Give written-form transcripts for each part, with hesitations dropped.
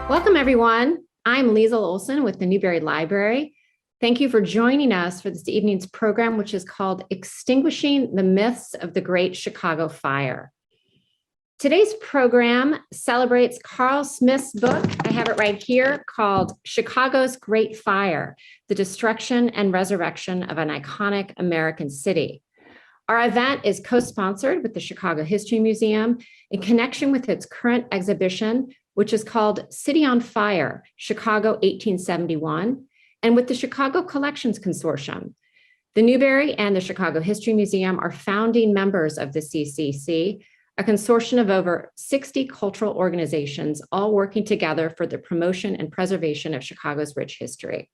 Welcome, everyone. I'm Liesl Olson with the Newberry Library. Thank you for joining us for this evening's program, which is called Extinguishing the Myths of the Great Chicago Fire. Today's program celebrates Carl Smith's book, I have it right here, called Chicago's Great Fire, The Destruction and Resurrection of an Iconic American City. Our event is co-sponsored with the Chicago History Museum in connection with its current exhibition, which is called City on Fire, Chicago 1871, and with the Chicago Collections Consortium. The Newberry and the Chicago History Museum are founding members of the CCC, a consortium of over 60 cultural organizations, all working together for the promotion and preservation of Chicago's rich history.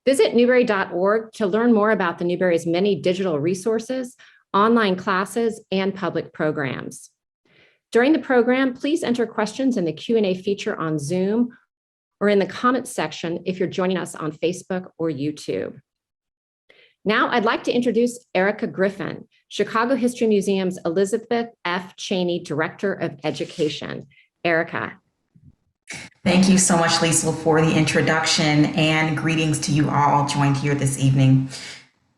Visit newberry.org to learn more about the Newberry's many digital resources, online classes, and public programs. During the program, please enter questions in the Q&A feature on Zoom or in the comments section if you're joining us on Facebook or YouTube. Now, I'd like to introduce Erica Griffin, Chicago History Museum's Elizabeth F. Cheney Director of Education. Erica. Thank you so much, Liesl, for the introduction, and greetings to you all joined here this evening.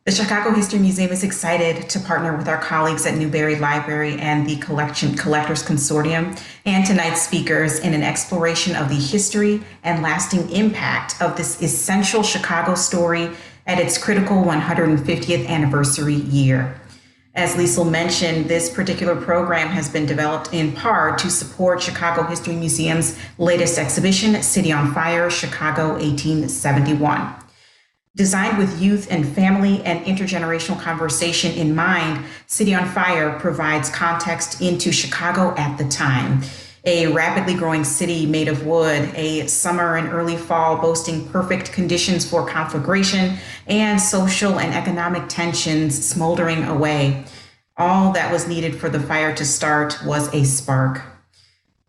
The Chicago History Museum is excited to partner with our colleagues at Newberry Library and the Collectors Consortium and tonight's speakers in an exploration of the history and lasting impact of this essential Chicago story at its critical 150th anniversary year. As Liesl mentioned, this particular program has been developed in part to support Chicago History Museum's latest exhibition, City on Fire, Chicago 1871. Designed with youth and family and intergenerational conversation in mind, City on Fire provides context into Chicago at the time, a rapidly growing city made of wood, a summer and early fall boasting perfect conditions for conflagration and social and economic tensions smoldering away. All that was needed for the fire to start was a spark.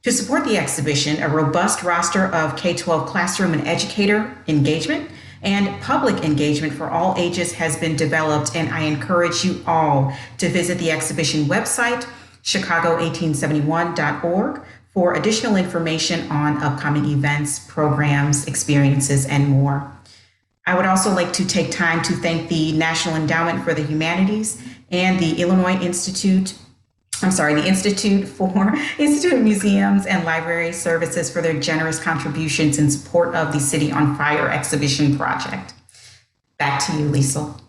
To support the exhibition, a robust roster of K-12 classroom and educator engagement and public engagement for all ages has been developed, and I encourage you all to visit the exhibition website, chicago1871.org, for additional information on upcoming events, programs, experiences, and more. I would also like to take time to thank the National Endowment for the Humanities and the Institute of Museums and Library Services for their generous contributions in support of the City on Fire exhibition project. Back to you, Liesl.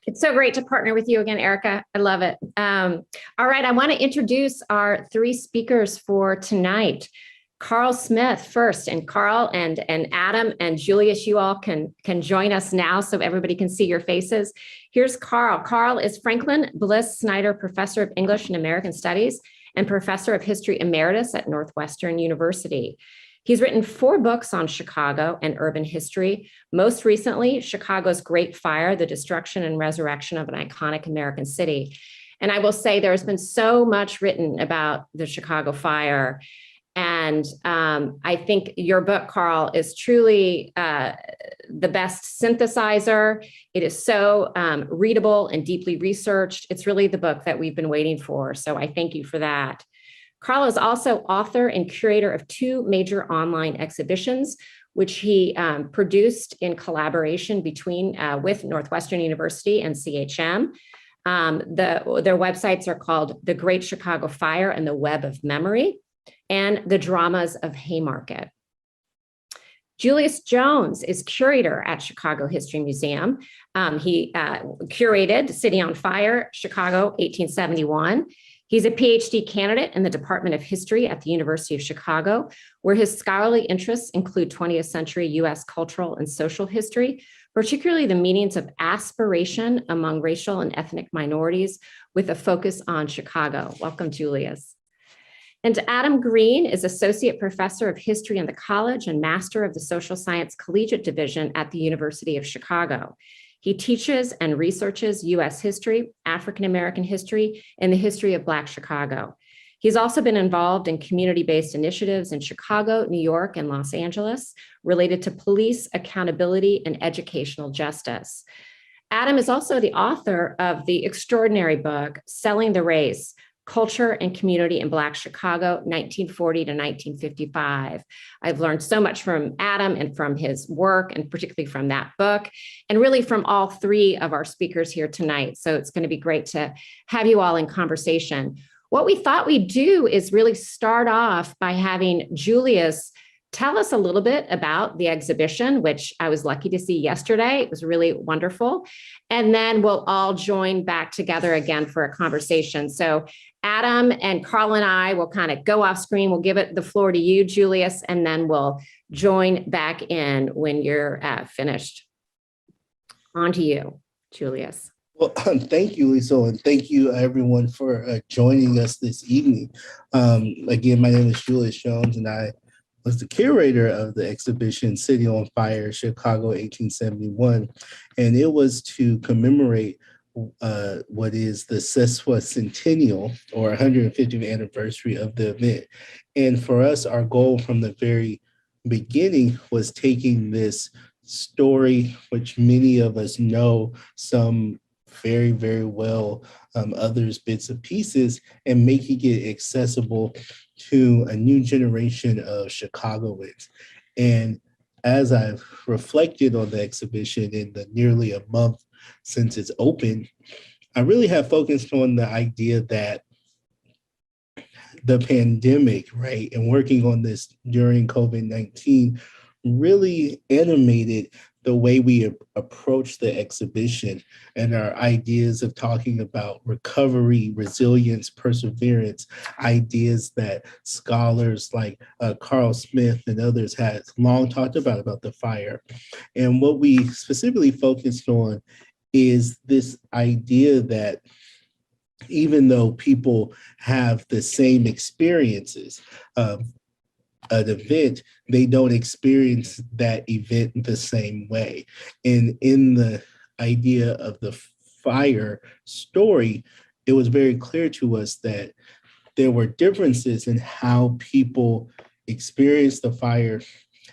It's so great to partner with you again, Erica. I love it. All right, I want to introduce our three speakers for tonight. Carl Smith first, and Carl and Adam and Julius, you all can join us now so everybody can see your faces. Here's Carl. Carl is Franklin Bliss Snyder Professor of English and American Studies and Professor of History Emeritus at Northwestern University. He's written 4 books on Chicago and urban history, most recently, Chicago's Great Fire, The Destruction and Resurrection of an Iconic American City. And I will say there's been so much written about the Chicago fire. And I think your book, Carl, is truly the best synthesizer. It is so readable and deeply researched. It's really the book that we've been waiting for. So I thank you for that. Carl is also author and curator of 2 major online exhibitions, which he produced in collaboration with Northwestern University and CHM. Their websites are called The Great Chicago Fire and the Web of Memory, and The Dramas of Haymarket. Julius Jones is curator at Chicago History Museum. He curated City on Fire, Chicago 1871. He's a PhD candidate in the Department of History at the University of Chicago, where his scholarly interests include 20th century US cultural and social history, particularly the meanings of aspiration among racial and ethnic minorities, with a focus on Chicago. Welcome, Julius. And Adam Green is Associate Professor of History in the College and Master of the Social Science Collegiate Division at the University of Chicago. He teaches and researches US history, African American history, and the history of Black Chicago. He's also been involved in community-based initiatives in Chicago, New York, and Los Angeles related to police accountability and educational justice. Adam is also the author of the extraordinary book, Selling the Race, Culture and Community in Black Chicago, 1940 to 1955. I've learned so much from Adam and from his work, and particularly from that book, and really from all three of our speakers here tonight. So it's going to be great to have you all in conversation. What we thought we'd do is really start off by having Julius tell us a little bit about the exhibition, which I was lucky to see yesterday. It was really wonderful. And then we'll all join back together again for a conversation. So Adam and Carl and I will kind of go off screen. We'll give it the floor to you, Julius, and then we'll join back in when you're finished. On to you, Julius. Well, thank you, Liesl, and thank you, everyone, for joining us this evening. Again, my name is Julius Jones, and I was the curator of the exhibition City on Fire, Chicago, 1871. And it was to commemorate what is the sesquicentennial or 150th anniversary of the event. And for us, our goal from the very beginning was taking this story, which many of us know, some very, very well, others bits and pieces, and making it accessible to a new generation of Chicagoans. And as I've reflected on the exhibition in the nearly a month since it's open, I really have focused on the idea that the pandemic, right, and working on this during COVID-19 really animated the way we approach the exhibition and our ideas of talking about recovery, resilience, perseverance, ideas that scholars like Carl Smith and others had long talked about the fire. And what we specifically focused on is this idea that even though people have the same experiences of an event, they don't experience that event the same way. And in the idea of the fire story, it was very clear to us that there were differences in how people experienced the fire,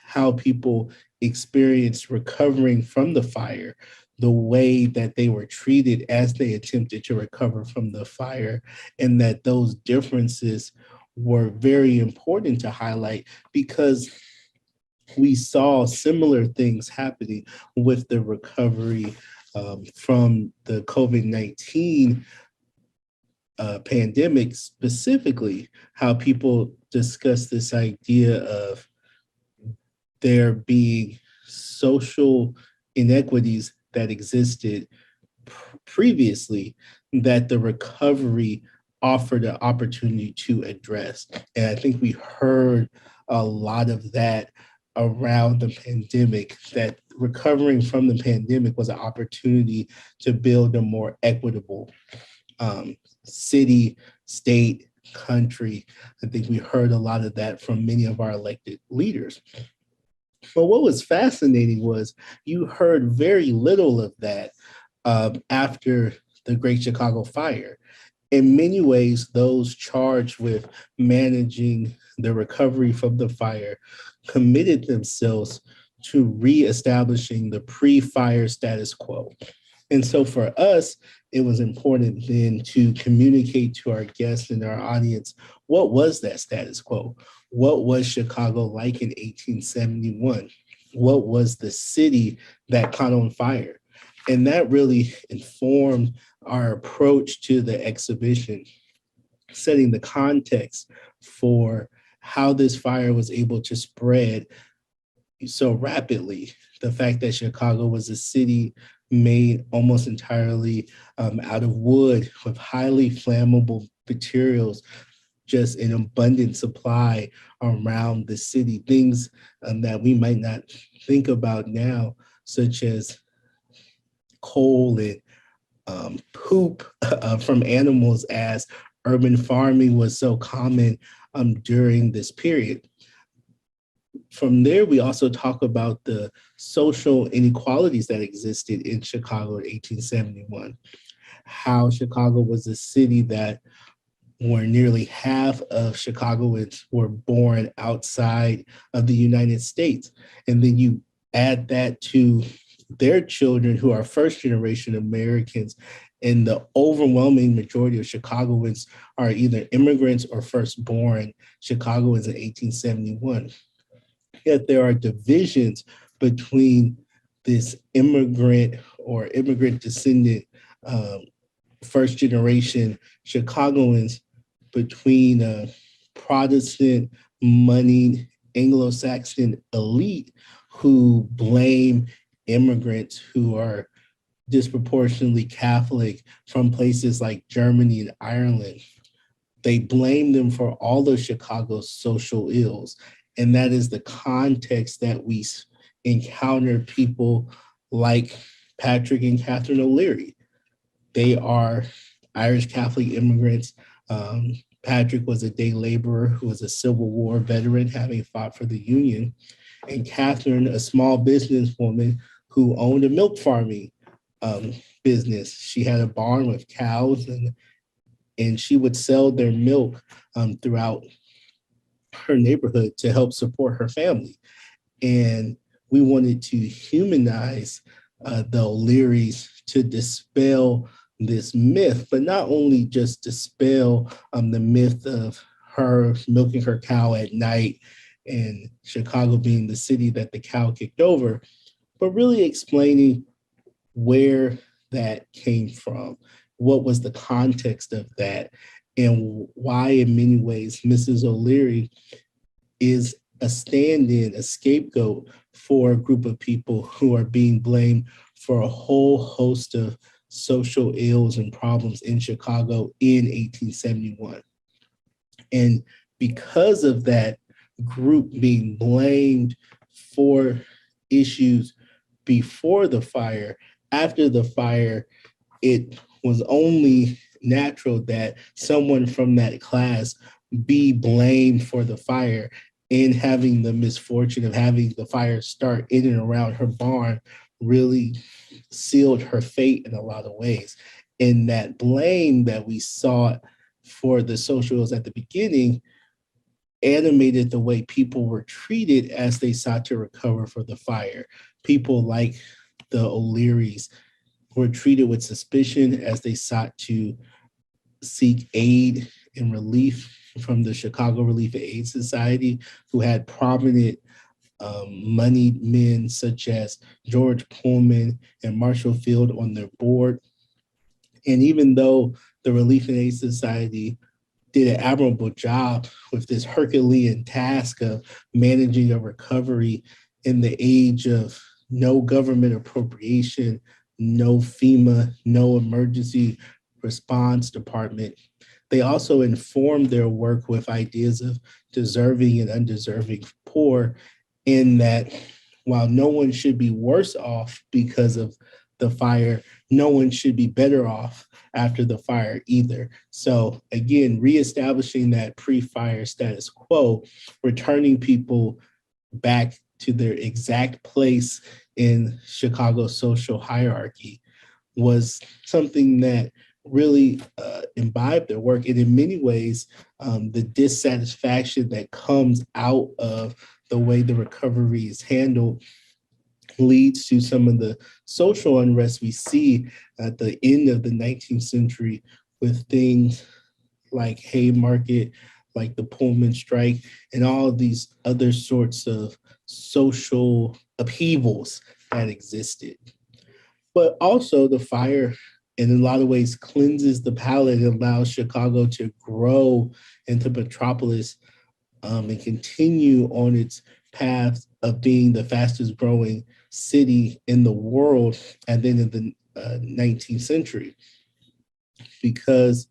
how people experienced recovering from the fire, the way that they were treated as they attempted to recover from the fire, and that those differences were very important to highlight because we saw similar things happening with the recovery from the COVID-19 pandemic, specifically how people discuss this idea of there being social inequities that existed previously that the recovery offered an opportunity to address. And I think we heard a lot of that around the pandemic, that recovering from the pandemic was an opportunity to build a more equitable city, state, country. I think we heard a lot of that from many of our elected leaders. But what was fascinating was you heard very little of that after the Great Chicago Fire. In many ways, those charged with managing the recovery from the fire committed themselves to reestablishing the pre-fire status quo. And so for us, it was important then to communicate to our guests and our audience, what was that status quo? What was Chicago like in 1871? What was the city that caught on fire? And that really informed our approach to the exhibition, setting the context for how this fire was able to spread so rapidly. The fact that Chicago was a city made almost entirely out of wood with highly flammable materials, just an abundant supply around the city, things that we might not think about now, such as coal and poop from animals, as urban farming was so common during this period. From there, we also talk about the social inequalities that existed in Chicago in 1871, how Chicago was a city that where nearly half of Chicagoans were born outside of the United States. And then you add that to their children who are first generation Americans, And the overwhelming majority of Chicagoans are either immigrants or first-born Chicagoans in 1871. Yet there are divisions between this immigrant or immigrant descendant first generation Chicagoans between Protestant, moneyed Anglo-Saxon elite who blame immigrants who are disproportionately Catholic from places like Germany and Ireland. They blame them for all of Chicago's social ills. And that is the context that we encounter people like Patrick and Catherine O'Leary. They are Irish Catholic immigrants. Patrick was a day laborer who was a Civil War veteran, having fought for the Union. And Catherine, a small businesswoman who owned a milk farming business. She had a barn with cows, and she would sell their milk throughout her neighborhood to help support her family. And we wanted to humanize the O'Learys to dispel this myth, but not only just dispel the myth of her milking her cow at night and Chicago being the city that the cow kicked over, but really explaining where that came from, what was the context of that, and why in many ways Mrs. O'Leary is a stand-in, a scapegoat for a group of people who are being blamed for a whole host of social ills and problems in Chicago in 1871. And because of that group being blamed for issues before the fire, after the fire, it was only natural that someone from that class be blamed for the fire, and having the misfortune of having the fire start in and around her barn really sealed her fate in a lot of ways. And that blame that we saw for the socials at the beginning animated the way people were treated as they sought to recover for the fire. People like the O'Learys were treated with suspicion as they sought to seek aid and relief from the Chicago Relief and Aid Society, who had prominent moneyed men such as George Pullman and Marshall Field on their board. And even though the Relief and Aid Society did an admirable job with this Herculean task of managing a recovery in the age of no government appropriation, no FEMA, no emergency response department, they also informed their work with ideas of deserving and undeserving poor, in that while no one should be worse off because of the fire, no one should be better off after the fire either. So again, reestablishing that pre-fire status quo, returning people back to their exact place in Chicago's social hierarchy was something that really imbibed their work. And in many ways, the dissatisfaction that comes out of the way the recovery is handled leads to some of the social unrest we see at the end of the 19th century with things like Haymarket, like the Pullman strike, and all of these other sorts of social upheavals that existed. But also the fire, in a lot of ways, cleanses the palate and allows Chicago to grow into metropolis and continue on its path of being the fastest growing city in the world, and then in the 19th century. Because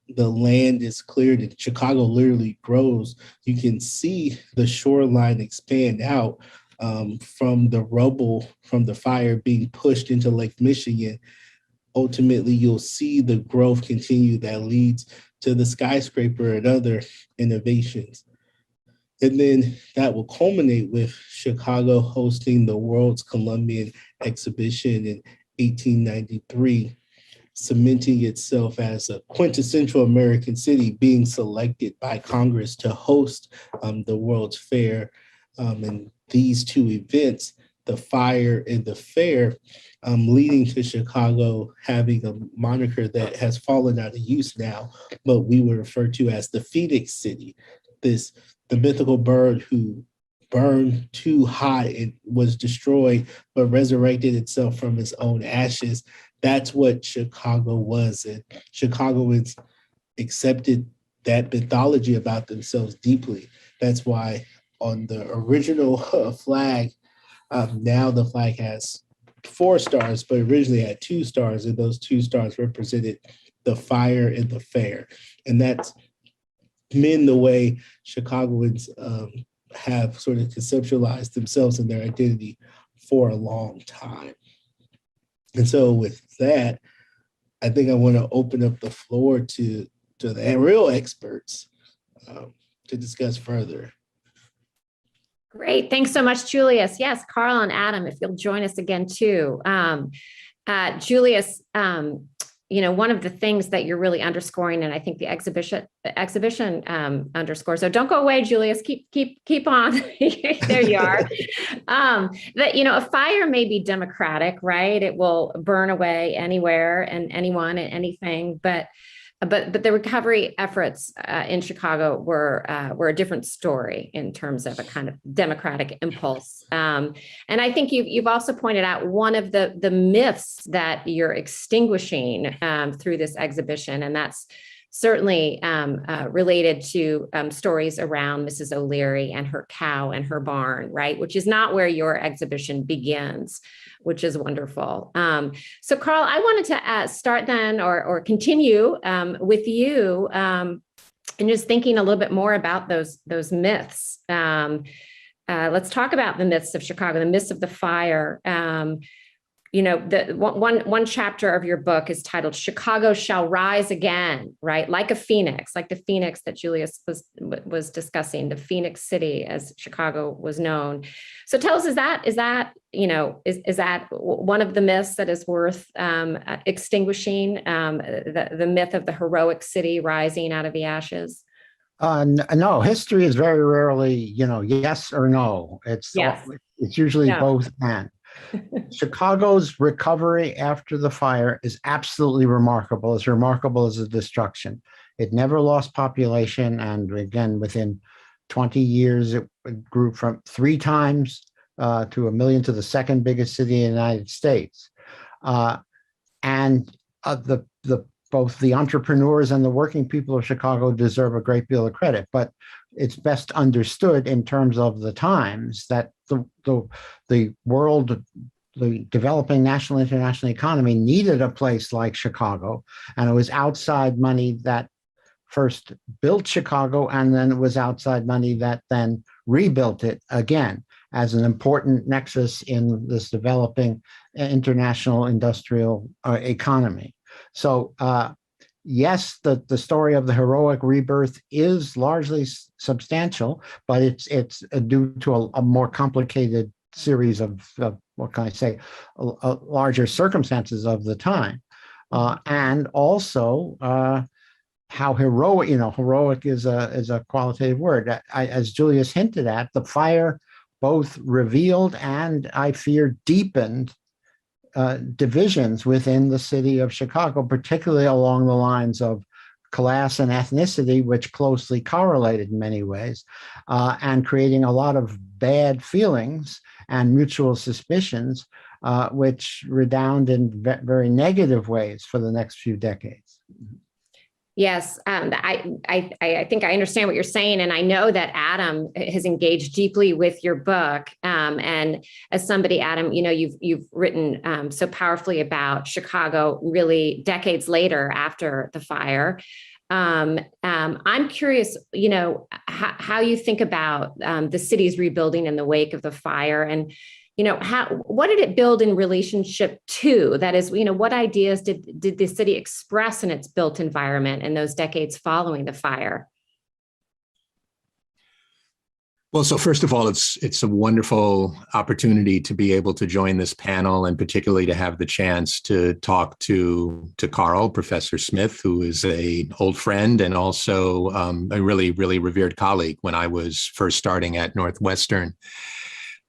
the land is cleared and Chicago literally grows, you can see the shoreline expand out from the rubble from the fire being pushed into Lake Michigan. Ultimately, you'll see the growth continue that leads to the skyscraper and other innovations. And then that will culminate with Chicago hosting the World's Columbian Exhibition in 1893, cementing itself as a quintessential American city, being selected by Congress to host the World's Fair. And these two events the fire and the fair, leading to Chicago having a moniker that has fallen out of use now, but we would refer to as the Phoenix City. The mythical bird who burned too hot and was destroyed, but resurrected itself from its own ashes. That's what Chicago was. And Chicagoans accepted that mythology about themselves deeply. That's why on the original flag, now the flag has 4 stars, but originally had 2 stars, and those 2 stars represented the fire and the fair. And that's been the way Chicagoans have sort of conceptualized themselves and their identity for a long time. And so with that, I think I want to open up the floor to the real experts to discuss further. Great. Thanks so much, Julius. Yes, Carl and Adam, if you'll join us again too. Julius, one of the things that you're really underscoring, and I think the exhibition underscores. So don't go away, Julius. Keep on. There you are. That a fire may be democratic, right? It will burn away anywhere and anyone and anything, but the recovery efforts in Chicago were a different story in terms of a kind of democratic impulse. And I think you've also pointed out one of the myths that you're extinguishing through this exhibition, and that's certainly related to stories around Mrs. O'Leary and her cow and her barn, right? Which is not where your exhibition begins, which is wonderful. So Carl, I wanted to start then or continue with you and just thinking a little bit more about those myths. Let's talk about the myths of Chicago, the myths of the fire. The one chapter of your book is titled "Chicago Shall Rise Again," right? Like a phoenix, like the phoenix that Julius was discussing, the Phoenix City as Chicago was known. So tell us, is that one of the myths that is worth extinguishing? The myth of the heroic city rising out of the ashes. No, history is very rarely, yes or no. It's usually both and. Chicago's recovery after the fire is absolutely remarkable, as remarkable as the destruction. It never lost population, and again, within 20 years, it grew from 3 times to 1 million to the second biggest city in the United States. Both the entrepreneurs and the working people of Chicago deserve a great deal of credit, but it's best understood in terms of the times that the world, the developing national international economy needed a place like Chicago, and it was outside money that first built Chicago, and then it was outside money that then rebuilt it again as an important nexus in this developing international industrial economy. So yes, the story of the heroic rebirth is largely substantial, but it's due to a more complicated series of what can I say, larger circumstances of the time, and also how heroic. Heroic is a qualitative word. As Julius hinted at, the fire both revealed and, I fear, deepened divisions within the city of Chicago, particularly along the lines of class and ethnicity, which closely correlated in many ways, and creating a lot of bad feelings and mutual suspicions, which redound in very negative ways for the next few decades. Yes, I think I understand what you're saying, and I know that Adam has engaged deeply with your book. And as somebody, Adam, you've written so powerfully about Chicago, really decades later after the fire. I'm curious, how you think about the city's rebuilding in the wake of the fire, and what did it build in relationship to? That is, what ideas did the city express in its built environment in those decades following the fire? Well, so first of all, it's a wonderful opportunity to be able to join this panel, and particularly to have the chance to talk to Carl, Professor Smith, who is an old friend and also a really, really revered colleague when I was first starting at Northwestern.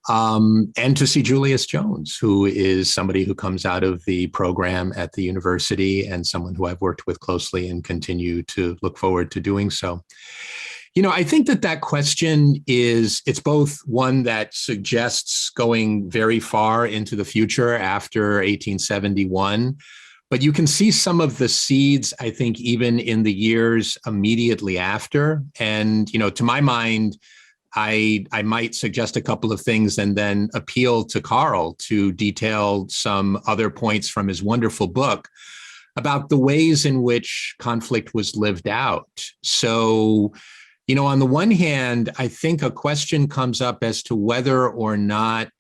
and to see Julius Jones, who is somebody who comes out of the program at the university and someone who I've worked with closely and continue to look forward to doing so. I think that question it's both one that suggests going very far into the future after 1871, but you can see some of the seeds, I think, even in the years immediately after. And, to my mind, I might suggest a couple of things and then appeal to Carl to detail some other points from his wonderful book about the ways in which conflict was lived out. So, on the one hand, I think a question comes up as to whether or not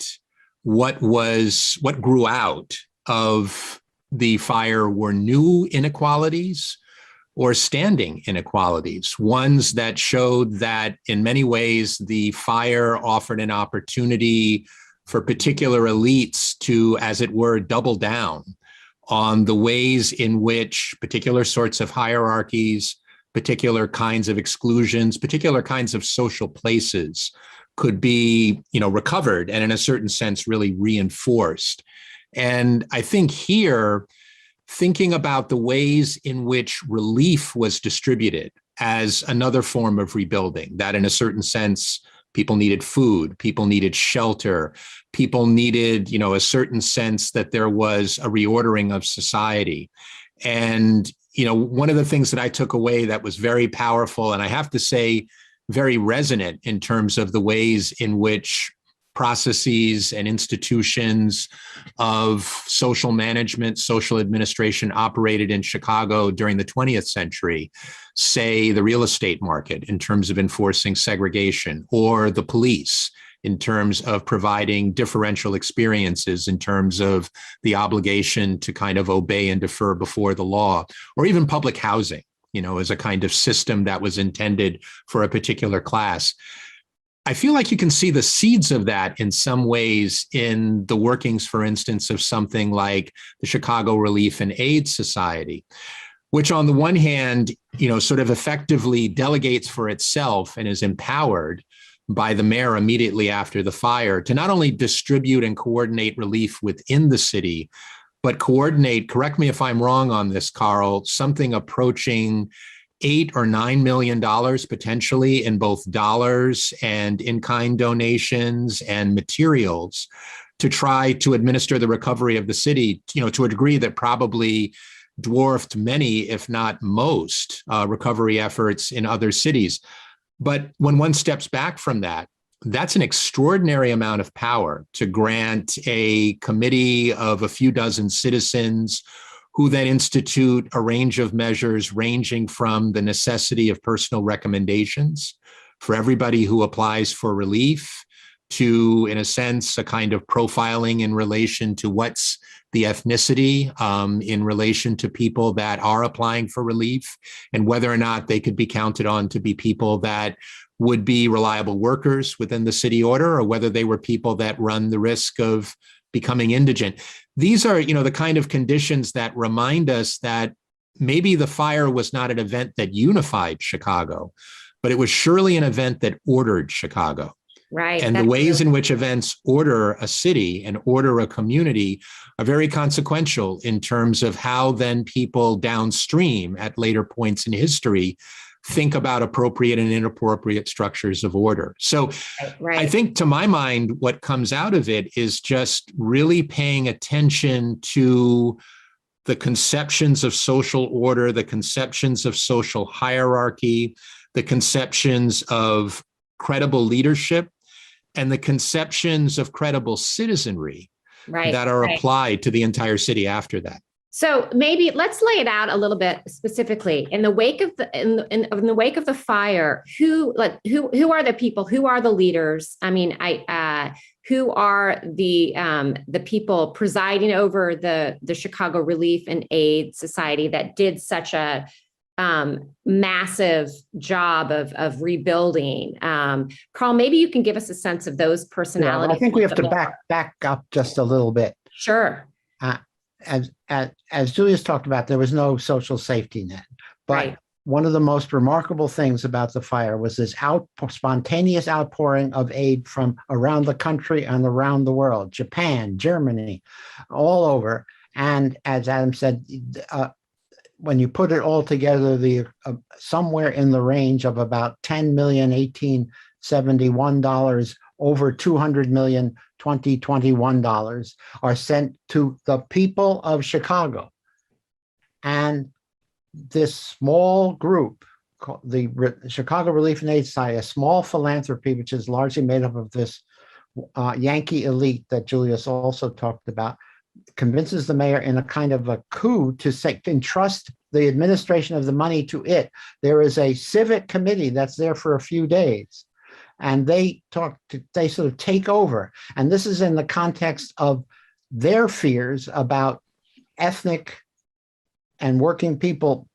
what grew out of the fire were new inequalities or standing inequalities, ones that showed that in many ways the fire offered an opportunity for particular elites to, as it were, double down on the ways in which particular sorts of hierarchies, particular kinds of exclusions, particular kinds of social places could be, recovered and in a certain sense really reinforced. And I think here, thinking about the ways in which relief was distributed as another form of rebuilding, that in a certain sense, people needed food, people needed shelter, people needed, a certain sense that there was a reordering of society. And one of the things that I took away that was very powerful, and I have to say, very resonant in terms of the ways in which processes and institutions of social management, social administration operated in Chicago during the 20th century, say the real estate market in terms of enforcing segregation, or the police in terms of providing differential experiences in terms of the obligation to kind of obey and defer before the law, or even public housing, as a kind of system that was intended for a particular class. I feel like you can see the seeds of that in some ways in the workings, for instance, of something like the Chicago Relief and Aid Society, which on the one hand, sort of effectively delegates for itself and is empowered by the mayor immediately after the fire to not only distribute and coordinate relief within the city, but coordinate, correct me if I'm wrong on this, Carl, something approaching $8 or $9 million potentially in both dollars and in-kind donations and materials to try to administer the recovery of the city, to a degree that probably dwarfed many, if not most, recovery efforts in other cities. But when one steps back from that, that's an extraordinary amount of power to grant a committee of a few dozen citizens who then institute a range of measures ranging from the necessity of personal recommendations for everybody who applies for relief to, in a sense, a kind of profiling in relation to what's the ethnicity in relation to people that are applying for relief and whether or not they could be counted on to be people that would be reliable workers within the city order, or whether they were people that run the risk of becoming indigent. These are, the kind of conditions that remind us that maybe the fire was not an event that unified Chicago, but it was surely an event that ordered Chicago. Right. And the ways in which events order a city and order a community are very consequential in terms of how then people downstream at later points in history think about appropriate and inappropriate structures of order. So right. I think, to my mind, what comes out of it is just really paying attention to the conceptions of social order, the conceptions of social hierarchy, the conceptions of credible leadership, and the conceptions of credible citizenry that are applied to the entire city after that. So maybe let's lay it out a little bit specifically. In the wake of the wake of the fire, who are the people? Who are the leaders? I mean, who are the people presiding over the Chicago Relief and Aid Society that did such a massive job of rebuilding? Carl, maybe you can give us a sense of those personalities. Yeah, I think we have to back up just a little bit. Sure. As Julius talked about, there was no social safety net, but one of the most remarkable things about the fire was this spontaneous outpouring of aid from around the country and around the world, Japan, Germany, all over. And as Adam said, when you put it all together, somewhere in the range of about $10,018,71, over $200 million 2021 dollars are sent to the people of Chicago. And this small group, the Chicago Relief and Aid Society, a small philanthropy, which is largely made up of this Yankee elite that Julius also talked about, convinces the mayor in a kind of a coup to entrust the administration of the money to it. There is a civic committee that's there for a few days, and they sort of take over. And this is in the context of their fears about ethnic and working people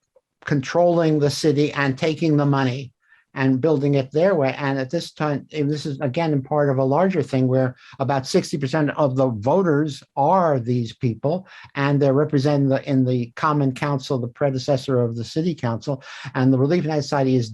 controlling the city and taking the money and building it their way. And at this time, and this is again part of a larger thing where about 60% of the voters are these people, and they're represented in the Common Council, the predecessor of the City Council. And the Relief and Aid Society is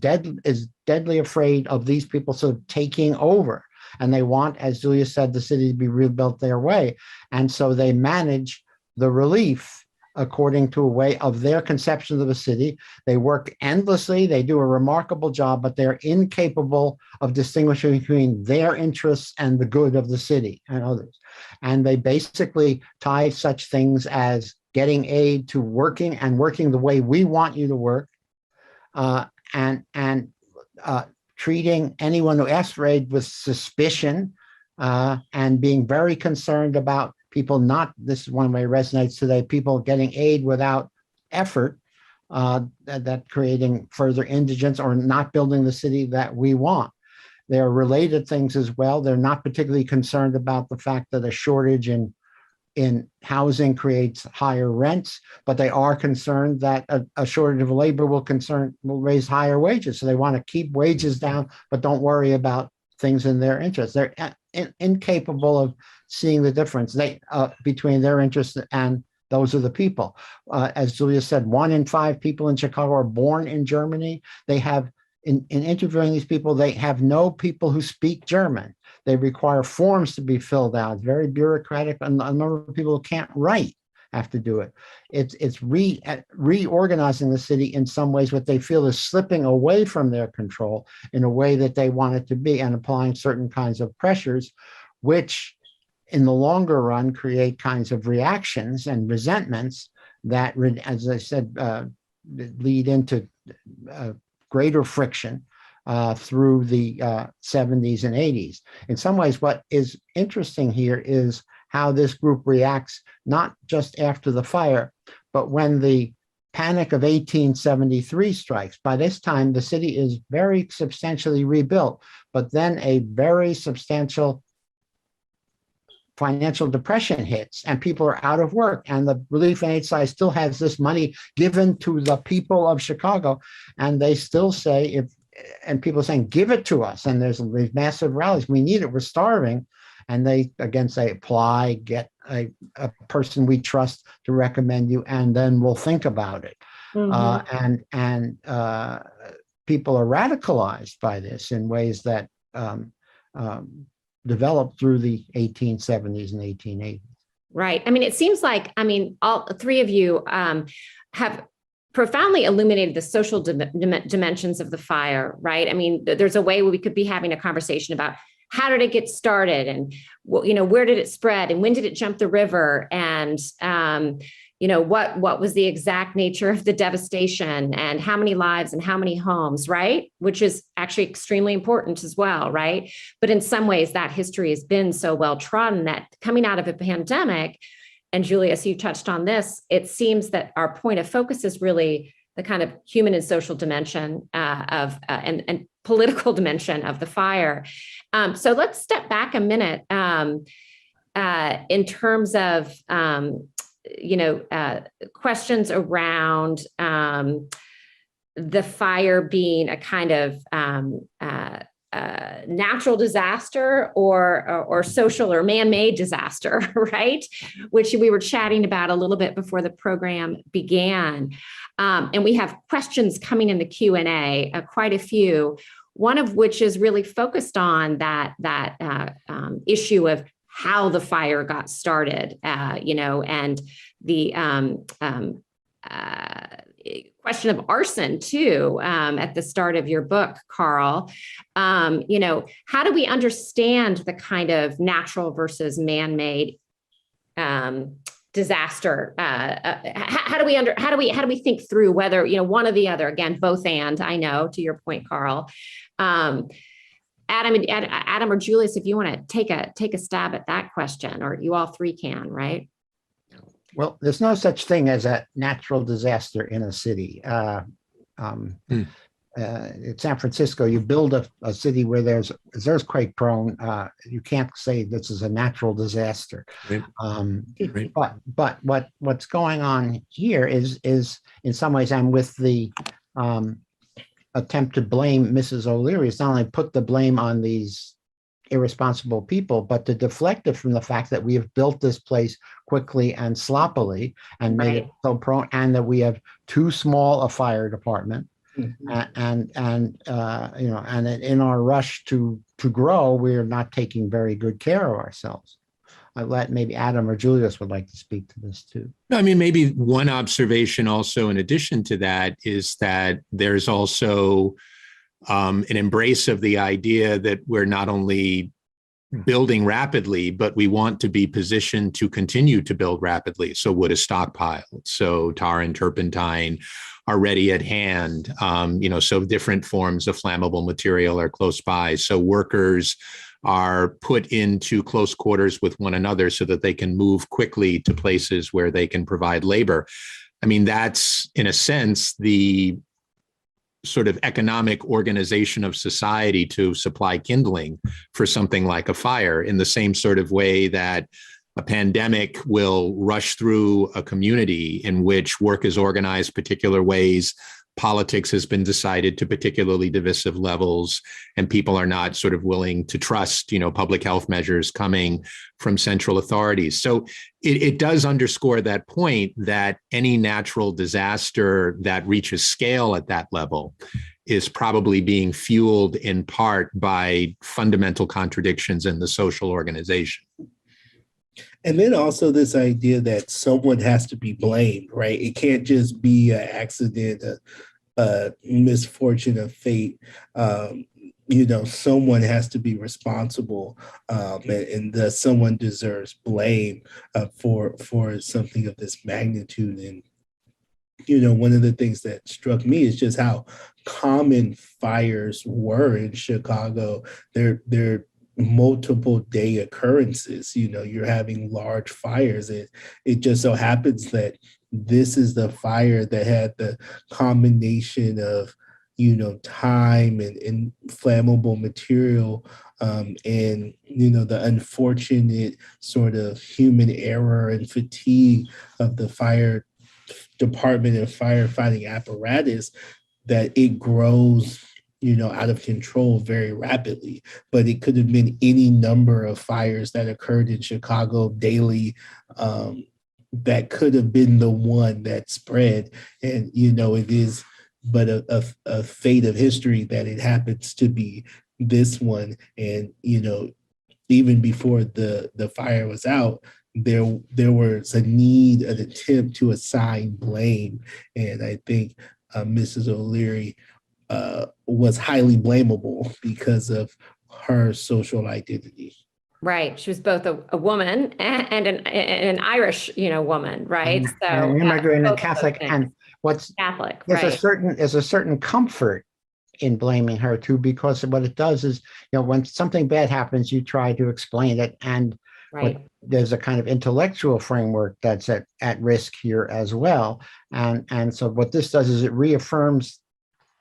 deadly afraid of these people sort of taking over. And they want, as Julius said, the city to be rebuilt their way. And so they manage the relief according to a way of their conception of the city. They work endlessly. They do a remarkable job, but they're incapable of distinguishing between their interests and the good of the city and others. And they basically tie such things as getting aid to working the way we want you to work, and treating anyone who asks for aid with suspicion, and being very concerned about people this is one way it resonates today, people getting aid without effort, that creating further indigence or not building the city that we want. There are related things as well. They're not particularly concerned about the fact that a shortage in housing creates higher rents, but they are concerned that a shortage of labor will raise higher wages. So they want to keep wages down, but don't worry about things in their interest. They're incapable of seeing the difference between their interests and those of the people. As Julius said, 1 in 5 people in Chicago are born in Germany. They have, in interviewing these people, they have no people who speak German. They require forms to be filled out. It's very bureaucratic, and a number of people who can't write have to do it. It's reorganizing the city in some ways what they feel is slipping away from their control in a way that they want it to be, and applying certain kinds of pressures, which in the longer run create kinds of reactions and resentments that, as I said, lead into greater friction through the 70s and 80s. In some ways, what is interesting here is how this group reacts, not just after the fire, but when the Panic of 1873 strikes. By this time, the city is very substantially rebuilt, but then a very substantial financial depression hits and people are out of work, and the Relief and Aid Society still has this money given to the people of Chicago, and they still say, and people are saying, give it to us, and there's these massive rallies, we need it, we're starving. And they again say, apply, get a person we trust to recommend you, and then we'll think about it. Mm-hmm. And people are radicalized by this in ways that developed through the 1870s and 1880s. Right. I mean, it seems like, all 3 of you have profoundly illuminated the social dimensions of the fire, right? I mean, there's a way we could be having a conversation about how did it get started, and where did it spread, and when did it jump the river, and what was the exact nature of the devastation, and how many lives and how many homes, right? Which is actually extremely important as well, right? But in some ways, that history has been so well trodden that coming out of a pandemic, and Julius, you touched on this, it seems that our point of focus is really the kind of human and social dimension of and political dimension of the fire. So let's step back a minute in terms of questions around the fire being a kind of natural disaster or social or man-made disaster, right? Which we were chatting about a little bit before the program began. And we have questions coming in the Q&A, quite a few, one of which is really focused on that issue of how the fire got started, and the question of arson too, at the start of your book, Carl. How do we understand the kind of natural versus man-made disaster? How do we think through whether, one or the other? Again, both and, I know, to your point, Carl. Adam or Julius, if you want to take a stab at that question, or you all three can, right? Well, there's no such thing as a natural disaster in a city. In San Francisco, you build a city where there's earthquake prone. You can't say this is a natural disaster. Right. But what's going on here is in some ways, and with the attempt to blame Mrs. O'Leary, it's not only put the blame on these irresponsible people, but to deflect it from the fact that we have built this place quickly and sloppily and made it so prone, and that we have too small a fire department. And in our rush to grow, we are not taking very good care of ourselves. I'll let maybe Adam or Julius would like to speak to this too. I mean, maybe one observation also in addition to that is that there's also an embrace of the idea that we're not only building rapidly, but we want to be positioned to continue to build rapidly. So wood is stockpiled. So tar and turpentine are ready at hand. So different forms of flammable material are close by. So workers are put into close quarters with one another so that they can move quickly to places where they can provide labor. I mean, that's in a sense the sort of economic organization of society to supply kindling for something like a fire, in the same sort of way that a pandemic will rush through a community in which work is organized particular ways, politics has been decided to particularly divisive levels, and people are not sort of willing to trust, public health measures coming from central authorities. So it does underscore that point that any natural disaster that reaches scale at that level is probably being fueled in part by fundamental contradictions in the social organization. And then also this idea that someone has to be blamed, right? It can't just be an accident, a misfortune of fate. Someone has to be responsible, and that someone deserves blame for something of this magnitude. And one of the things that struck me is just how common fires were in Chicago. They're multiple day occurrences. You're having large fires. It just so happens that this is the fire that had the combination of time and flammable material, and the unfortunate sort of human error and fatigue of the fire department and firefighting apparatus, that it grows out of control very rapidly. But it could have been any number of fires that occurred in Chicago daily, that could have been the one that spread. And, it is but a fate of history that it happens to be this one. And, even before the fire was out, there was a need, an attempt to assign blame. And I think Mrs. O'Leary was highly blamable because of her social identity. Right. She was both a woman and an Irish, woman, right? So and immigrant and Catholic. And what's Catholic, there's right? there's a certain comfort in blaming her too, because what it does is, when something bad happens, you try to explain it, and there's a kind of intellectual framework that's at risk here as well. And so what this does is it reaffirms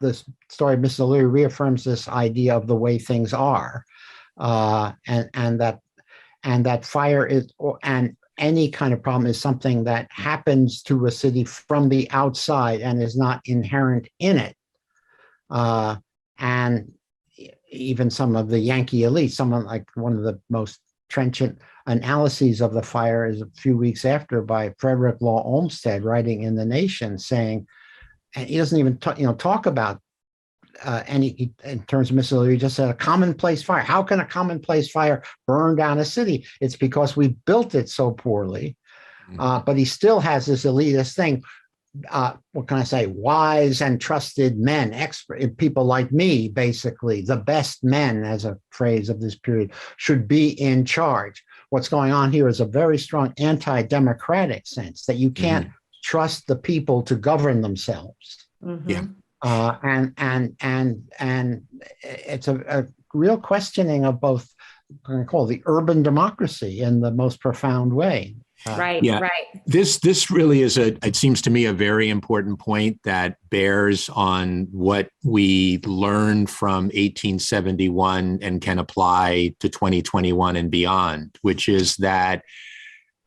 this story of Mrs. O'Leary, reaffirms this idea of the way things are, and that fire is, and any kind of problem is something that happens to a city from the outside and is not inherent in it. And even some of the Yankee elite, someone like one of the most trenchant analyses of the fire is a few weeks after by Frederick Law Olmsted writing in The Nation saying, and he doesn't even talk about any in terms of missile, he just said a commonplace fire. How can a commonplace fire burn down a city? It's because we built it so poorly. But he still has this elitist thing. What can I say? Wise and trusted men, expert people like me, basically, the best men, as a phrase of this period, should be in charge. What's going on here is a very strong anti-democratic sense that you can't trust the people to govern themselves. Yeah. And it's a real questioning of both, what I call the urban democracy in the most profound way. Right. This really is it seems to me, a very important point that bears on what we learned from 1871 and can apply to 2021 and beyond, which is that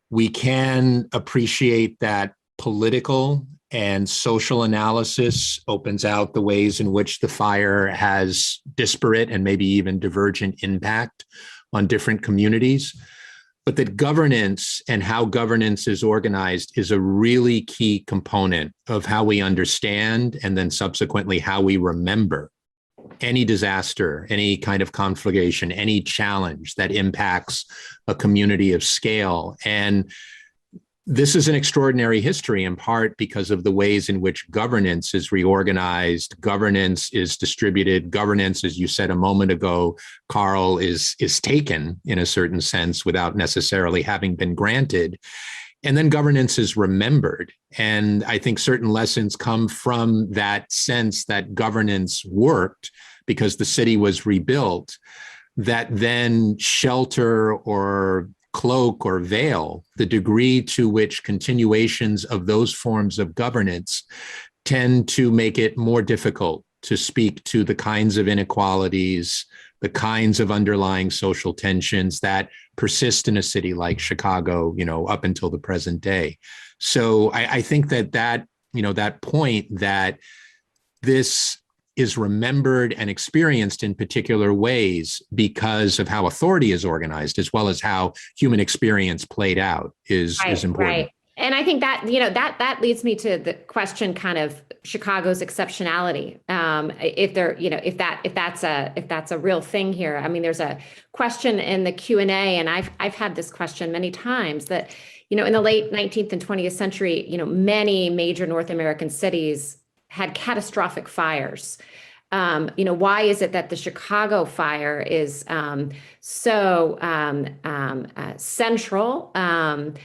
we can appreciate that political and social analysis opens out the ways in which the fire has disparate and maybe even divergent impact on different communities. But that governance and how governance is organized is a really key component of how we understand and then subsequently how we remember any disaster, any kind of conflagration, any challenge that impacts a community of scale. And this is an extraordinary history, in part because of the ways in which governance is reorganized, governance is distributed, governance, as you said a moment ago, Carl, is taken in a certain sense without necessarily having been granted. And then governance is remembered. And I think certain lessons come from that sense that governance worked because the city was rebuilt, that then shelter or cloak or veil the degree to which continuations of those forms of governance tend to make it more difficult to speak to the kinds of inequalities, the kinds of underlying social tensions that persist in a city like Chicago, up until the present day. So I think that point that this is remembered and experienced in particular ways because of how authority is organized, as well as how human experience played out is important. Right. And I think that, that leads me to the question kind of Chicago's exceptionality. If that's a real thing here. I mean, there's a question in the Q&A, and I've had this question many times that, in the late 19th and 20th century, many major North American cities had catastrophic fires. Why is it that the Chicago fire is so central and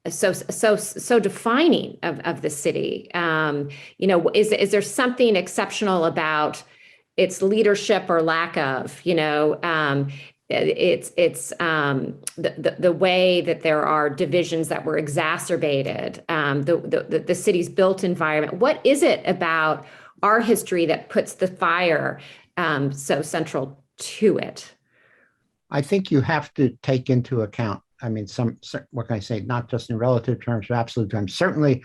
so defining of the city? Is there something exceptional about its leadership or lack of? It's the way that there are divisions that were exacerbated, the city's built environment. What is it about our history that puts the fire so central to it? I think you have to take into account, what can I say, not just in relative terms, but absolute terms. Certainly,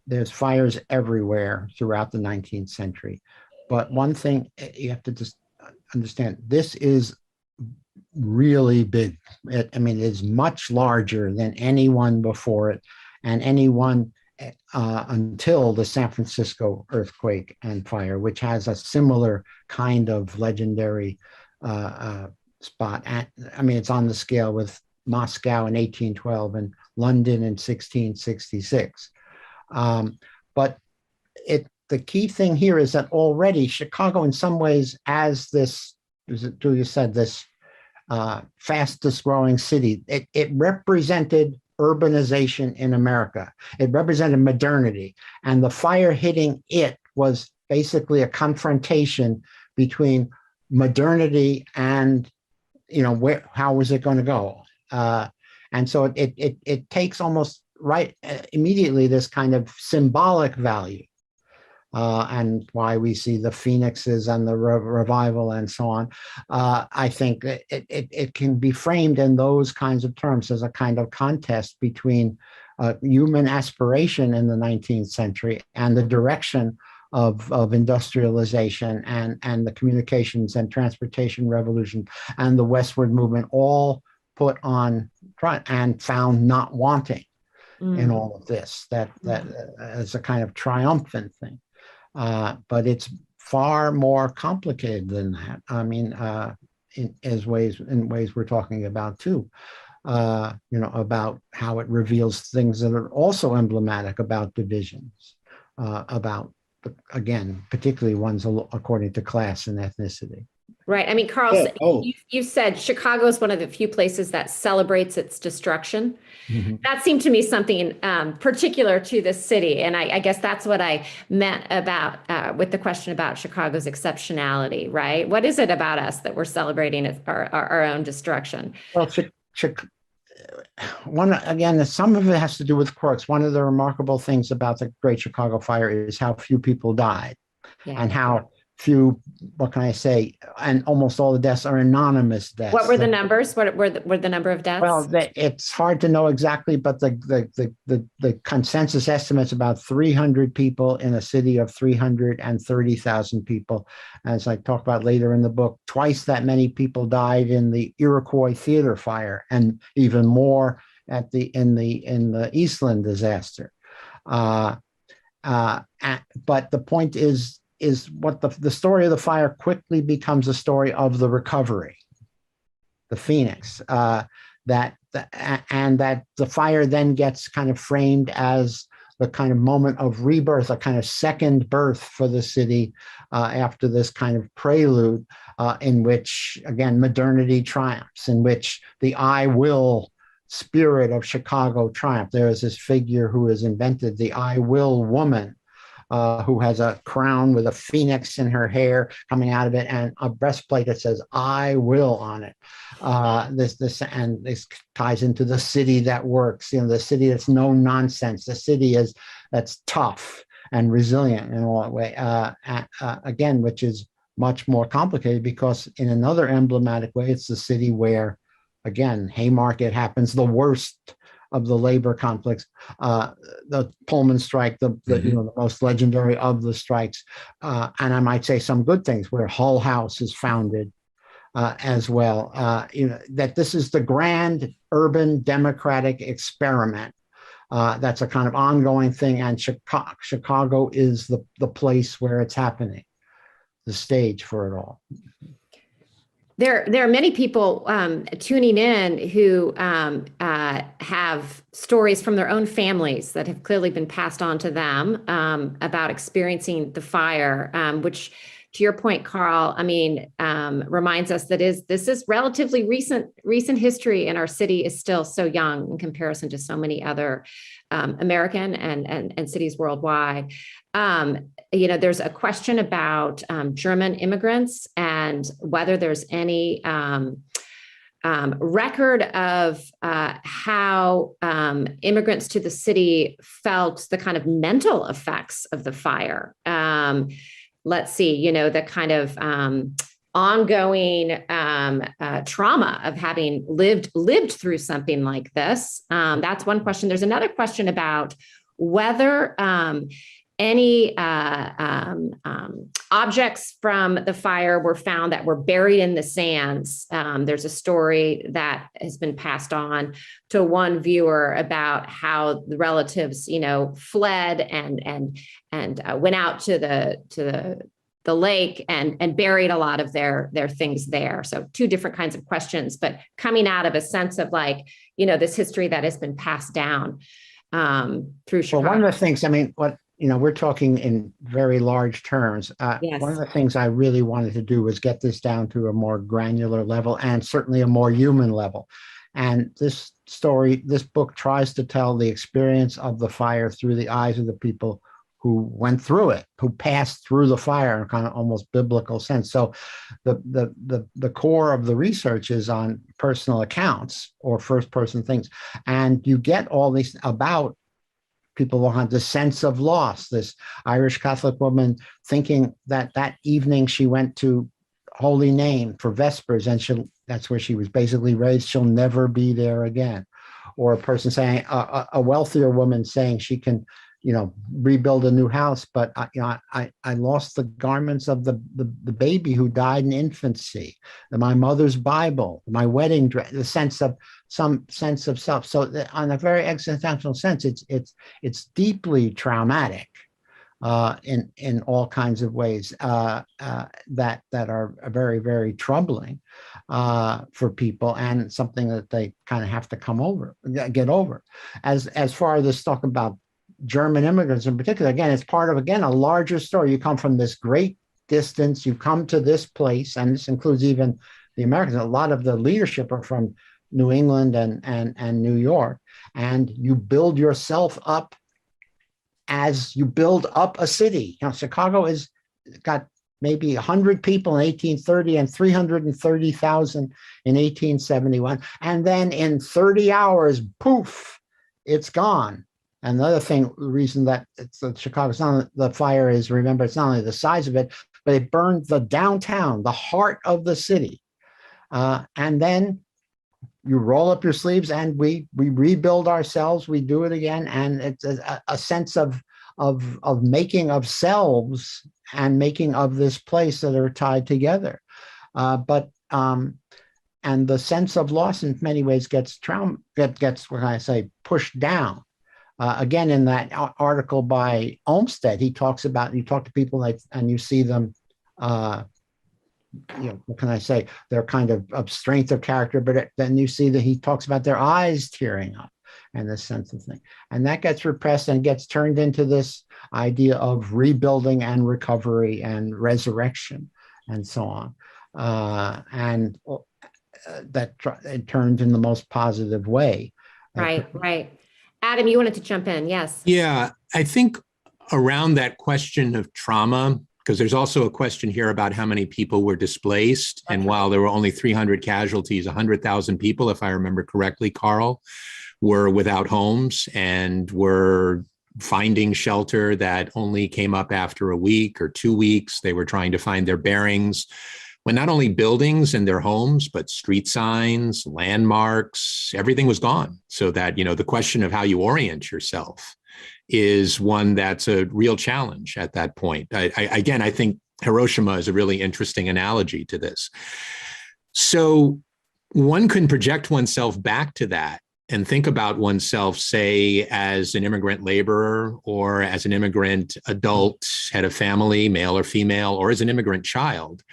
there's fires everywhere throughout the 19th century. But one thing you have to just understand, this is really big. It is much larger than any one before it and any one until the San Francisco earthquake and fire, which has a similar kind of legendary spot. It's on the scale with Moscow in 1812 and London in 1666. But the key thing here is that already Chicago, in some ways, as this, as Julius said, this fastest growing city, it represented urbanization in America. It represented modernity. And the fire hitting it was basically a confrontation between modernity and, how was it going to go? And so it takes almost immediately this kind of symbolic value. And why we see the phoenixes and the revival and so on. I think it can be framed in those kinds of terms as a kind of contest between human aspiration in the 19th century and the direction of industrialization and the communications and transportation revolution and the westward movement, all put on and found not wanting in all of this, that as a kind of triumphant thing. But it's far more complicated than that. I mean, in ways we're talking about too. About how it reveals things that are also emblematic about divisions, about, again, particularly ones according to class and ethnicity. Right. I mean, Carl, you said Chicago is one of the few places that celebrates its destruction. Mm-hmm. That seemed to me something particular to this city. And I guess that's what I meant about with the question about Chicago's exceptionality, right? What is it about us that we're celebrating our own destruction? Well, again, some of it has to do with quirks. One of the remarkable things about the Great Chicago Fire is how few people died, and how few, what can I say, and almost all the deaths are anonymous deaths. What were the numbers? What were the number of deaths? Well, it's hard to know exactly, but the consensus estimates about 300 people in a city of 330,000 people. As I talk about later in the book, twice that many people died in the Iroquois Theater fire, and even more in the Eastland disaster. But the point is what the story of the fire quickly becomes a story of the recovery, the phoenix, and that the fire then gets kind of framed as the kind of moment of rebirth, a kind of second birth for the city after this kind of prelude in which, again, modernity triumphs, in which the I will spirit of Chicago triumph. There is this figure who has invented the I will woman, who has a crown with a phoenix in her hair coming out of it and a breastplate that says "I will" on it. This ties into the city that works. The city that's no nonsense. The city that's tough and resilient in all that way. Again, which is much more complicated because in another emblematic way, it's the city where, again, Haymarket happens, the worst of the labor conflicts, the Pullman strike, the most legendary of the strikes, and I might say some good things where Hull House is founded as well. That this is the grand urban democratic experiment. That's a kind of ongoing thing, and Chicago is the place where it's happening, the stage for it all. There are many people tuning in who have stories from their own families that have clearly been passed on to them about experiencing the fire, which, to your point, Carl, I mean, reminds us that this is relatively recent history, and our city is still so young in comparison to so many other American and cities worldwide. There's a question about German immigrants and whether there's any record of how immigrants to the city felt the kind of mental effects of the fire. Let's see, the kind of ongoing trauma of having lived through something like this. That's one question. There's another question about whether any objects from the fire were found that were buried in the sands. There's a story that has been passed on to one viewer about how the relatives, fled and went out to the lake and buried a lot of their things there. So two different kinds of questions, but coming out of a sense of this history that has been passed down through Chicago. Well, one of the things, we're talking in very large terms. Yes. One of the things I really wanted to do was get this down to a more granular level and certainly a more human level. And this book tries to tell the experience of the fire through the eyes of the people who went through it, who passed through the fire in a kind of almost biblical sense. So the core of the research is on personal accounts or first person things. And you get all these about people who had the sense of loss. This Irish Catholic woman thinking that evening she went to Holy Name for Vespers, and that's where she was basically raised. She'll never be there again. Or a person saying, a wealthier woman saying she can rebuild a new house, but I lost the garments of the baby who died in infancy, my mother's Bible, my wedding dress, the sense of some sense of self. So on a very existential sense, it's deeply traumatic in all kinds of ways that are very, very troubling for people, and something that they kind of have to get over. As far as this talk about German immigrants in particular, again, it's part of, again, a larger story. You come from this great distance, you come to this place, and this includes even the Americans. A lot of the leadership are from New England and New York, and you build yourself up as you build up a city. Chicago has got maybe 100 people in 1830 and 330,000 in 1871. And then in 30 hours, poof, it's gone. And the other thing, the reason that Chicago's not the fire is, remember, it's not only the size of it, but it burned the downtown, the heart of the city. And then you roll up your sleeves and we rebuild ourselves, we do it again. And it's a sense of making of selves and making of this place that are tied together. And the sense of loss in many ways gets what can I say, pushed down. Again, in that article by Olmsted, he talks about, you talk to people and you see them, what can I say, they're kind of strength of character, but then you see that he talks about their eyes tearing up and this sense of thing. And that gets repressed and gets turned into this idea of rebuilding and recovery and resurrection and so on. And that it turned in the most positive way. Right. Adam, you wanted to jump in. Yes. Yeah, I think around that question of trauma, because there's also a question here about how many people were displaced. And while there were only 300 casualties, 100,000 people, if I remember correctly, Carl, were without homes and were finding shelter that only came up after a week or 2 weeks. They were trying to find their bearings when not only buildings and their homes, but street signs, landmarks, everything was gone. So that, the question of how you orient yourself is one that's a real challenge at that point. I think Hiroshima is a really interesting analogy to this. So one can project oneself back to that and think about oneself, say, as an immigrant laborer or as an immigrant adult, head of family, male or female, or as an immigrant child,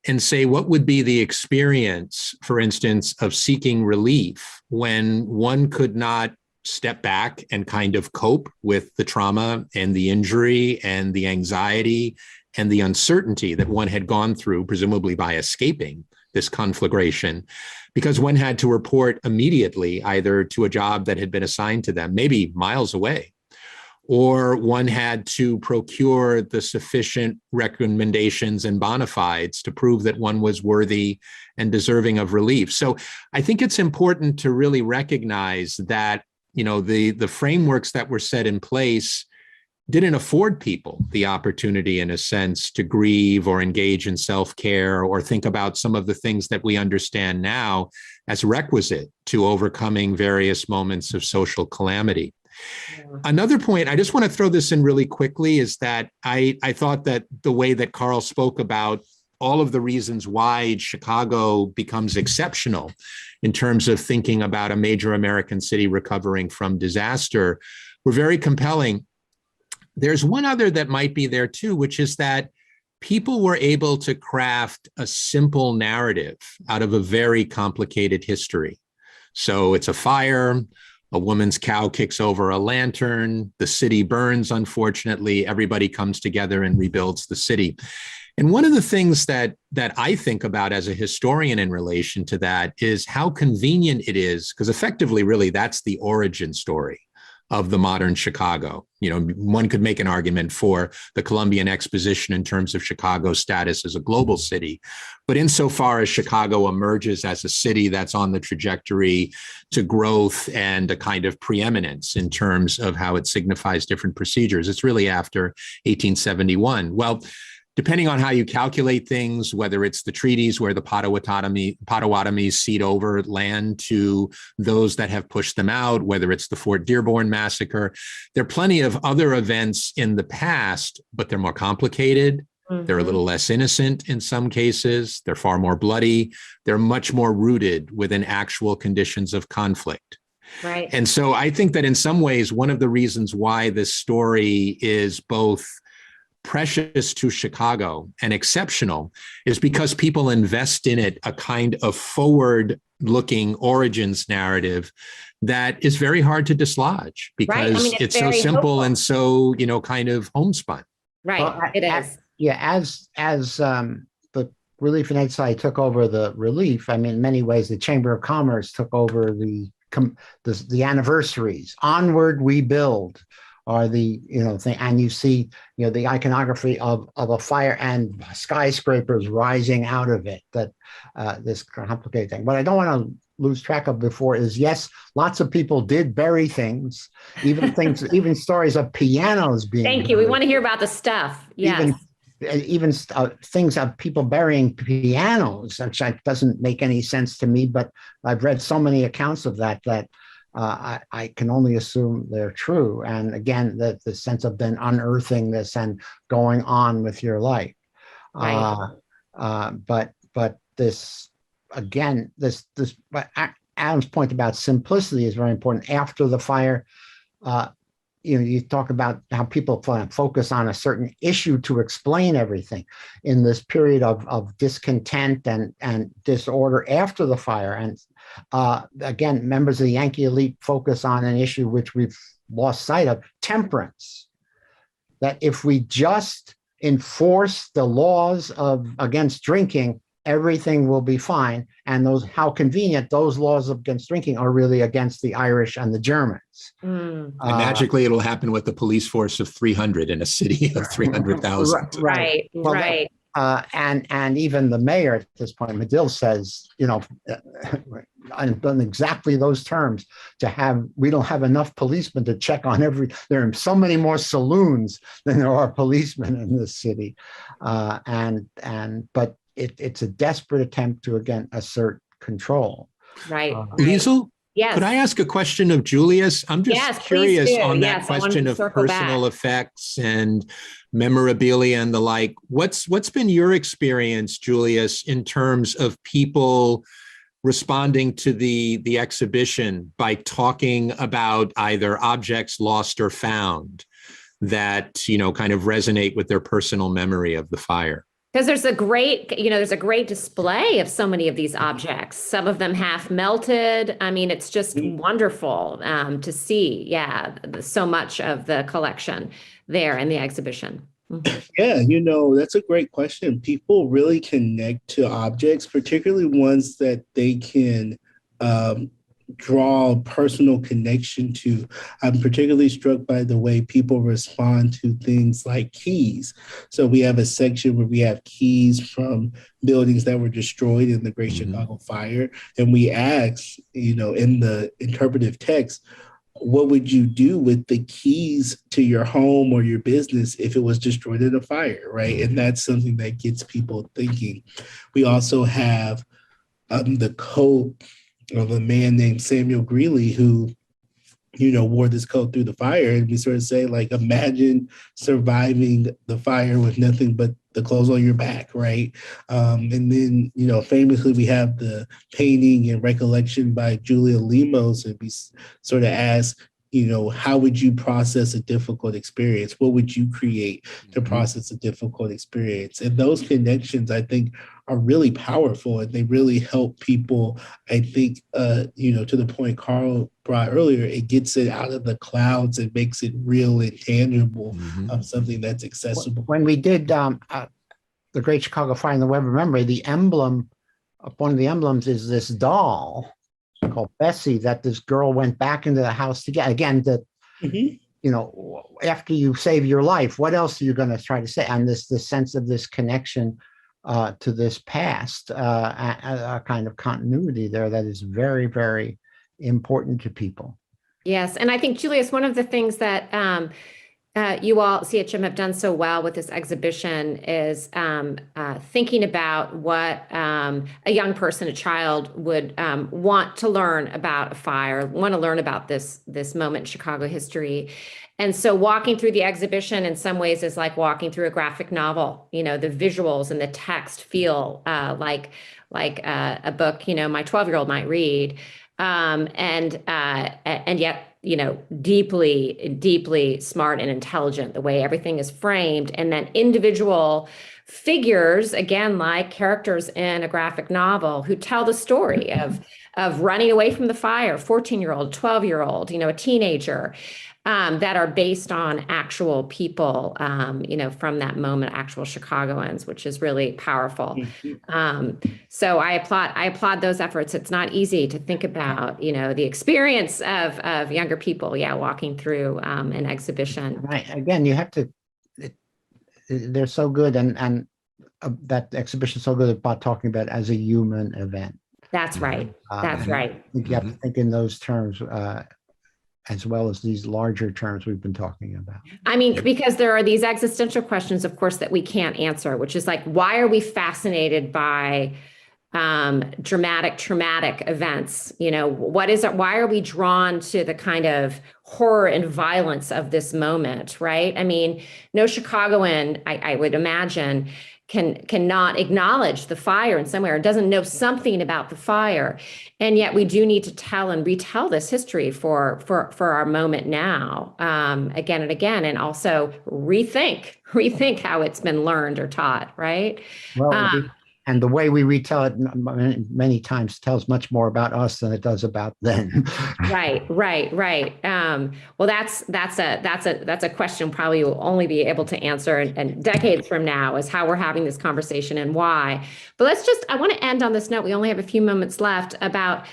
and say, what would be the experience, for instance, of seeking relief when one could not step back and kind of cope with the trauma and the injury and the anxiety and the uncertainty that one had gone through, presumably by escaping this conflagration, because one had to report immediately either to a job that had been assigned to them, maybe miles away, or one had to procure the sufficient recommendations and bona fides to prove that one was worthy and deserving of relief. So I think it's important to really recognize that, the frameworks that were set in place didn't afford people the opportunity, in a sense, to grieve or engage in self-care or think about some of the things that we understand now as requisite to overcoming various moments of social calamity. Yeah. Another point, I just want to throw this in really quickly, is that I thought that the way that Carl spoke about all of the reasons why Chicago becomes exceptional in terms of thinking about a major American city recovering from disaster were very compelling. There's one other that might be there too, which is that people were able to craft a simple narrative out of a very complicated history. So it's a fire, a woman's cow kicks over a lantern, the city burns, unfortunately, everybody comes together and rebuilds the city. And one of the things that I think about as a historian in relation to that is how convenient it is, because effectively, really, that's the origin story of the modern Chicago. One could make an argument for the Columbian Exposition in terms of Chicago's status as a global city. But insofar as Chicago emerges as a city that's on the trajectory to growth and a kind of preeminence in terms of how it signifies different procedures, it's really after 1871. Well, depending on how you calculate things, whether it's the treaties where the Potawatomi cede over land to those that have pushed them out, whether it's the Fort Dearborn massacre, there are plenty of other events in the past, but they're more complicated. They're a little less innocent in some cases. They're far more bloody. They're much more rooted within actual conditions of conflict. Right. And so I think that in some ways, one of the reasons why this story is both precious to Chicago and exceptional is because people invest in it a kind of forward-looking origins narrative that is very hard to dislodge because Right. I mean, it's so simple hopeful. and so, kind of homespun. Right. Well, It is. Yeah, as the Relief and Aid Society took over the relief, I mean, in many ways, the Chamber of Commerce took over the anniversaries. Onward we build, or the thing, and you see the iconography of a fire and skyscrapers rising out of it. That this complicated thing. What I don't want to lose track of before is, yes, lots of people did bury things, even stories of pianos being. Thank you. We buried. want to hear about the stuff. Yes. Even things of people burying pianos, which doesn't make any sense to me, but I've read so many accounts of that I can only assume they're true. And again, the sense of then unearthing this and going on with your life. Right. But this, again, Adam's point about simplicity is very important. After the fire, you talk about how people focus on a certain issue to explain everything in this period of discontent and disorder after the fire. And again, members of the Yankee elite focus on an issue which we've lost sight of: temperance. That if we just enforce the laws against drinking, everything will be fine. And how convenient those laws against drinking are really against the Irish and the Germans. And magically it'll happen with the police force of 300 in a city of 300,000. Right. Well, Right. And even the mayor at this point, Medill, says, in exactly those terms, we don't have enough policemen to check on there are so many more saloons than there are policemen in this city. But it's a desperate attempt to, again, assert control. Right. Liesl, Yes. could I ask a question of Julius? I'm just Yes, please curious do. on that Yes, I wanted question to of circle personal back. effects and memorabilia and the like. What's been your experience, Julius, in terms of people responding to the exhibition by talking about either objects lost or found that, kind of resonate with their personal memory of the fire? Because there's a great display of so many of these objects, some of them half melted. I mean, it's just wonderful to see. Yeah, so much of the collection there in the exhibition. Yeah, that's a great question. People really connect to objects, particularly ones that they can draw a personal connection to. I'm particularly struck by the way people respond to things like keys. So we have a section where we have keys from buildings that were destroyed in the Great Chicago Fire. And we ask, in the interpretive text, what would you do with the keys to your home or your business if it was destroyed in a fire, right? And that's something that gets people thinking. We also have the coat of a man named Samuel Greeley who, wore this coat through the fire. And we sort of say, like, imagine surviving the fire with nothing but the clothes on your back, right? And then, famously, we have the painting and recollection by Julia Lemos, and we sort of ask, how would you process a difficult experience? What would you create to process a difficult experience? And those connections, I think, are really powerful, and they really help people. I think, to the point Carl brought earlier, it gets it out of the clouds and makes it real and tangible, something that's accessible. When we did the Great Chicago Fire and the Weber Memory, the emblem, one of the emblems is this doll called Bessie that this girl went back into the house to get. Again, after you save your life, what else are you going to try to say? And this sense of this connection to this past, a kind of continuity there that is very, very important to people. Yes. And I think, Julius, one of the things that You all, CHM, have done so well with this exhibition is thinking about what a young person, a child, would want to learn about a fire, want to learn about this moment in Chicago history. And so walking through the exhibition in some ways is like walking through a graphic novel. You know, the visuals and the text feel like a book, you know, my 12-year-old might read. And yet, you know, deeply smart and intelligent, the way everything is framed. And then individual figures, again, like characters in a graphic novel, who tell the story of running away from the fire, 14-year-old, 12-year-old, you know, a teenager, that are based on actual people, you know, from that moment, actual Chicagoans, which is really powerful. So I applaud those efforts. It's not easy to think about, you know, the experience of younger people, walking through an exhibition. Right. Again, you have to, they're so good, and that exhibition is so good about talking about it as a human event. That's right. That's right. You have to think in those terms, as well as these larger terms we've been talking about. I mean, because there are these existential questions, of course, that we can't answer, which is like, why are we fascinated by dramatic, traumatic events? You know, what is it? Why are we drawn to the kind of horror and violence of this moment, right? I mean, no Chicagoan, I would imagine, cannot acknowledge the fire in some way, or doesn't know something about the fire. And yet we do need to tell and retell this history for our moment now, again and again, and also rethink how it's been learned or taught, right? Well, and the way we retell it many times tells much more about us than it does about them. Right. Well, that's a question probably you'll only be able to answer and decades from now, is how we're having this conversation and why. But I want to end on this note. We only have a few moments left about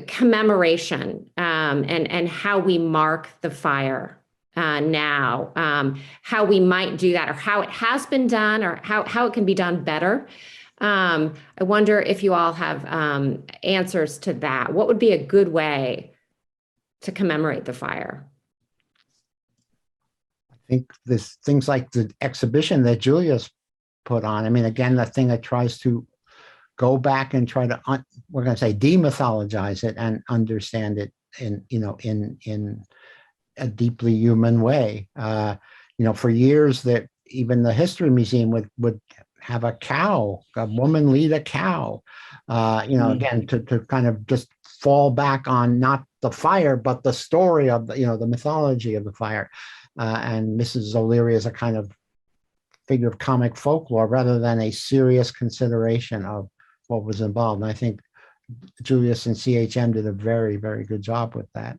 commemoration, and how we mark the fire now, how we might do that, or how it has been done, or how it can be done better. I wonder if you all have answers to that. What would be a good way to commemorate the fire? I think this things like the exhibition that Julius put on. I mean, again, the thing that tries to go back and try to we're going to say demythologize it and understand it in a deeply human way. For years that even the History Museum would have a woman lead a cow, again, to kind of just fall back on not the fire, but the story of the mythology of the fire. And Mrs. O'Leary is a kind of figure of comic folklore rather than a serious consideration of what was involved. And I think Julius and CHM did a very, very good job with that.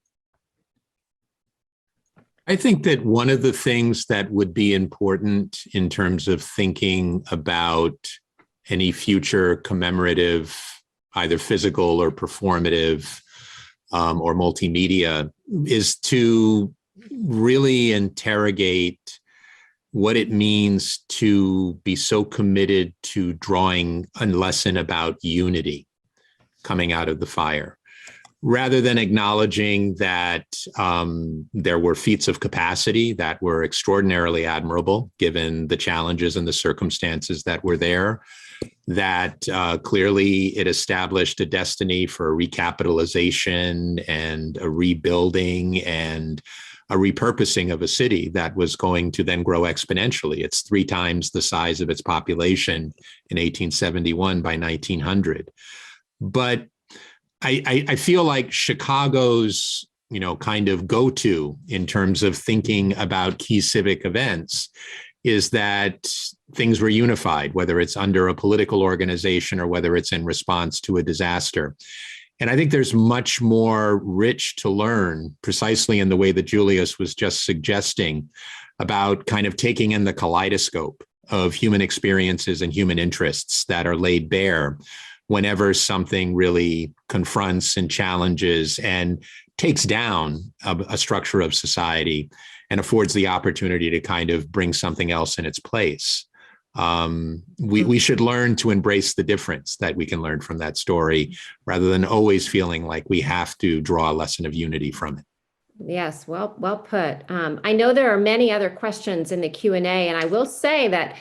I think that one of the things that would be important in terms of thinking about any future commemorative, either physical or performative or multimedia, is to really interrogate what it means to be so committed to drawing a lesson about unity coming out of the fire, rather than acknowledging that there were feats of capacity that were extraordinarily admirable, given the challenges and the circumstances that were there, that clearly it established a destiny for recapitalization and a rebuilding and a repurposing of a city that was going to then grow exponentially. It's 3 times the size of its population in 1871 by 1900. But I feel like Chicago's, kind of go-to in terms of thinking about key civic events is that things were unified, whether it's under a political organization or whether it's in response to a disaster. And I think there's much more rich to learn, precisely in the way that Julius was just suggesting, about kind of taking in the kaleidoscope of human experiences and human interests that are laid bare whenever something really confronts and challenges and takes down a structure of society and affords the opportunity to kind of bring something else in its place. We should learn to embrace the difference that we can learn from that story, rather than always feeling like we have to draw a lesson of unity from it. Yes, well put. I know there are many other questions in the Q&A, and I will say that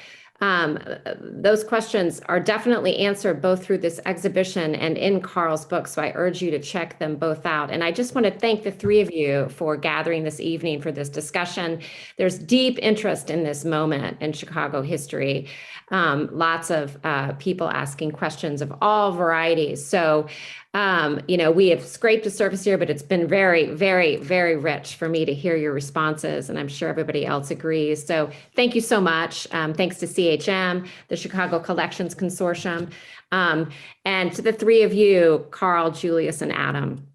those questions are definitely answered both through this exhibition and in Carl's book. So I urge you to check them both out. And I just want to thank the three of you for gathering this evening for this discussion. There's deep interest in this moment in Chicago history. Lots of people asking questions of all varieties. So we have scraped the surface here, but it's been very, very, very rich for me to hear your responses, and I'm sure everybody else agrees. So thank you so much. Thanks to CHM, the Chicago Collections Consortium, and to the three of you, Carl, Julius, and Adam.